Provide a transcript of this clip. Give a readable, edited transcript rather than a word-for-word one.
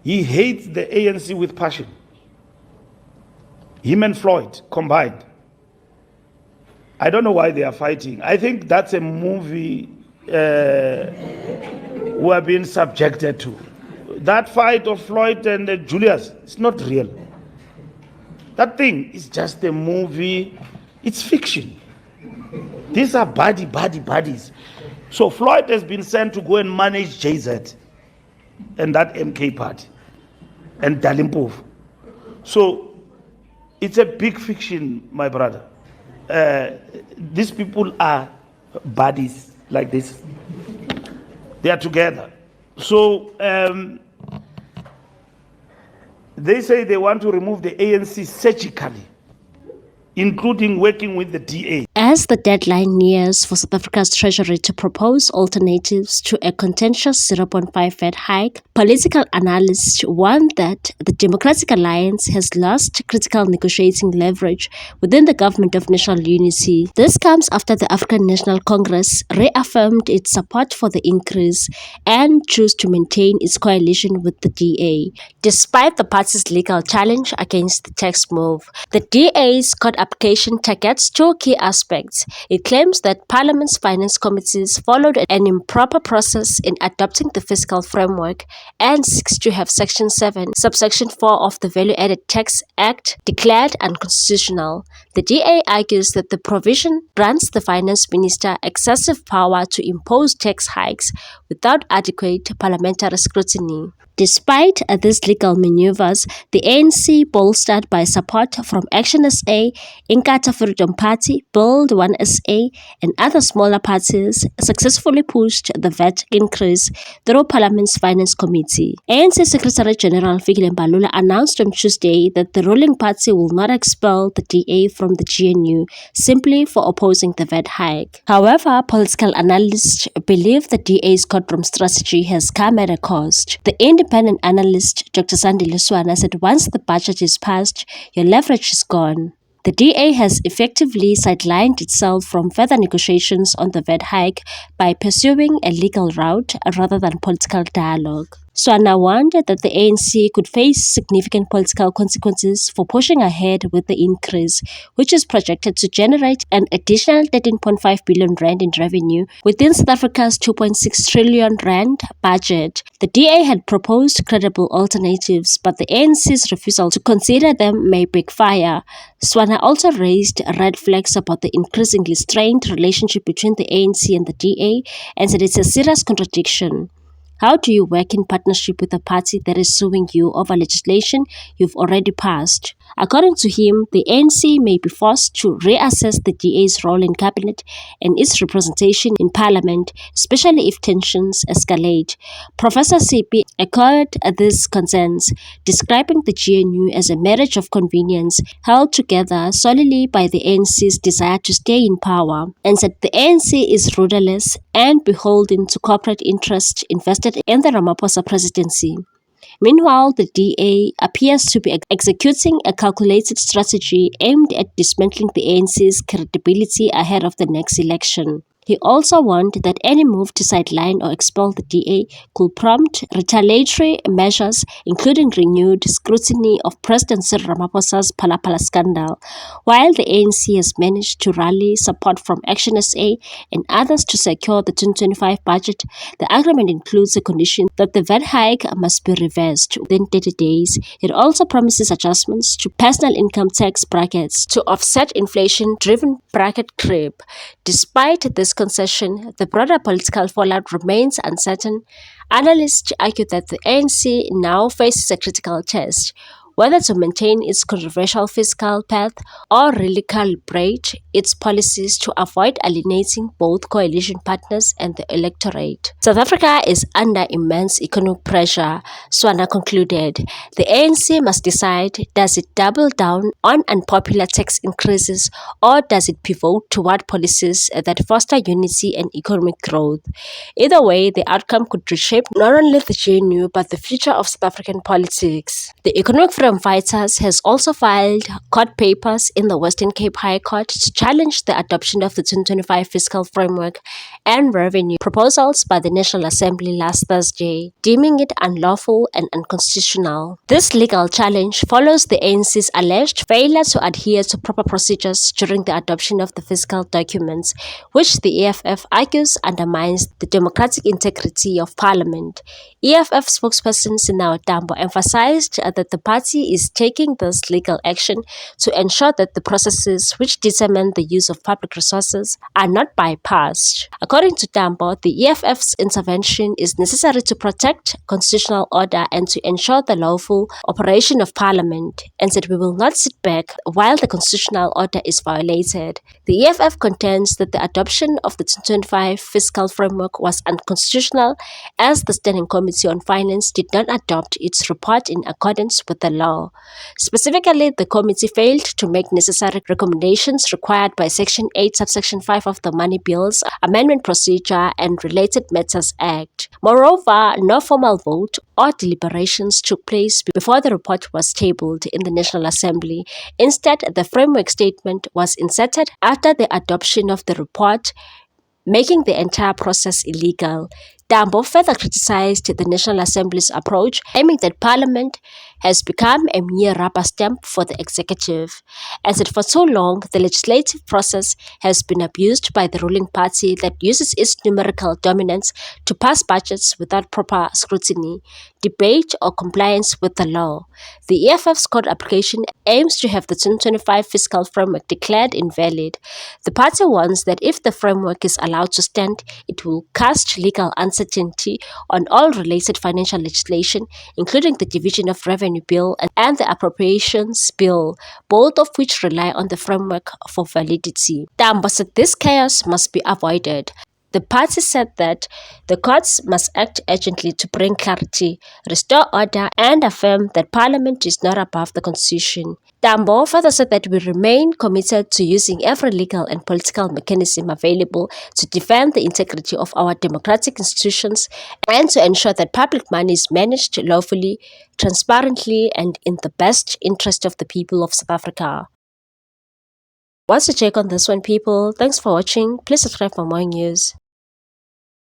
He hates the ANC with passion. Him and Floyd combined. I don't know why they are fighting. I think that's a movie we are being subjected to. That fight of Floyd and Julius, it's not real. That thing is just a movie. It's fiction. These are buddies. So Floyd has been sent to go and manage JZ and that MK party and Dalimpov. So it's a big fiction, my brother. These people are buddies like this. They are together. So they say they want to remove the ANC surgically, including working with the DA. As the deadline nears for South Africa's Treasury to propose alternatives to a contentious 0.5 VAT hike, political analysts warn that the Democratic Alliance has lost critical negotiating leverage within the Government of National Unity. This comes after the African National Congress reaffirmed its support for the increase and chose to maintain its coalition with the DA. Despite the party's legal challenge against the tax move, the DA's court application targets two key aspects. It claims that Parliament's finance committees followed an improper process in adopting the fiscal framework and seeks to have Section 7, subsection 4 of the Value-Added Tax Act declared unconstitutional. The DA argues that the provision grants the finance minister excessive power to impose tax hikes without adequate parliamentary scrutiny. Despite these legal maneuvers, the ANC, bolstered by support from Action SA, Inkatha Freedom Party, Build 1 SA, and other smaller parties, successfully pushed the VAT increase through Parliament's Finance Committee. ANC Secretary General Fikile Mbalula announced on Tuesday that the ruling party will not expel the DA from the GNU simply for opposing the VAT hike. However, political analysts believe the DA's courtroom strategy has come at a cost. The independent analyst Dr. Sandile Swana said once the budget is passed, your leverage is gone. The DA has effectively sidelined itself from further negotiations on the VAT hike by pursuing a legal route rather than political dialogue. Swana warned that the ANC could face significant political consequences for pushing ahead with the increase, which is projected to generate an additional 13.5 billion rand in revenue within South Africa's 2.6 trillion rand budget. The DA had proposed credible alternatives, but the ANC's refusal to consider them may backfire. Swana also raised red flags about the increasingly strained relationship between the ANC and the DA and said it's a serious contradiction. How do you work in partnership with a party that is suing you over legislation you've already passed? According to him, the ANC may be forced to reassess the DA's role in cabinet and its representation in parliament, especially if tensions escalate. Professor Sipi echoed these concerns, describing the GNU as a marriage of convenience held together solely by the ANC's desire to stay in power, and said the ANC is rudderless and beholden to corporate interests invested in the Ramaphosa presidency. Meanwhile, the DA appears to be executing a calculated strategy aimed at dismantling the ANC's credibility ahead of the next election. He also warned that any move to sideline or expel the DA could prompt retaliatory measures, including renewed scrutiny of President Cyril Ramaphosa's Phala scandal. While the ANC has managed to rally support from Action SA and others to secure the 2025 budget, the agreement includes a condition that the VAT hike must be reversed within 30 days. It also promises adjustments to personal income tax brackets to offset inflation-driven bracket creep. Despite this concession, the broader political fallout remains uncertain. Analysts argue that the ANC now faces a critical test, whether to maintain its controversial fiscal path or really calibrate its policies to avoid alienating both coalition partners and the electorate. South Africa is under immense economic pressure, Swana concluded. The ANC must decide, does it double down on unpopular tax increases or does it pivot toward policies that foster unity and economic growth? Either way, the outcome could reshape not only the GNU but the future of South African politics. The economic freedom fighters has also filed court papers in the Western Cape High Court to challenge the adoption of the 2025 fiscal framework and revenue proposals by the National Assembly last Thursday, deeming it unlawful and unconstitutional. This legal challenge follows the ANC's alleged failure to adhere to proper procedures during the adoption of the fiscal documents, which the EFF argues undermines the democratic integrity of Parliament. EFF spokesperson Sinawa Tambo emphasized that the party is taking this legal action to ensure that the processes which determine the use of public resources are not bypassed. According to Tambo, the EFF's intervention is necessary to protect constitutional order and to ensure the lawful operation of Parliament, and said we will not sit back while the constitutional order is violated. The EFF contends that the adoption of the 2025 fiscal framework was unconstitutional as the Standing Committee on Finance did not adopt its report in accordance with the law. Specifically, the committee failed to make necessary recommendations required by Section 8, Subsection 5 of the Money Bills Amendment Procedure and Related Matters Act. Moreover, no formal vote or deliberations took place before the report was tabled in the National Assembly. Instead, the framework statement was inserted after the adoption of the report, making the entire process illegal. Tambo further criticized the National Assembly's approach, aiming that Parliament has become a mere rubber stamp for the executive, and said for so long the legislative process has been abused by the ruling party that uses its numerical dominance to pass budgets without proper scrutiny, debate, or compliance with the law. The EFF's court application aims to have the 2025 fiscal framework declared invalid. The party warns that if the framework is allowed to stand, it will cast legal uncertainty on all related financial legislation, including the Division of Revenue Bill and the Appropriations Bill, both of which rely on the framework for validity. Tambo said this chaos must be avoided. The party said that the courts must act urgently to bring clarity, restore order, and affirm that Parliament is not above the Constitution. Tambo further said that we remain committed to using every legal and political mechanism available to defend the integrity of our democratic institutions and to ensure that public money is managed lawfully, transparently, and in the best interest of the people of South Africa. What's your take on this one, people? Thanks for watching. Please subscribe for more news.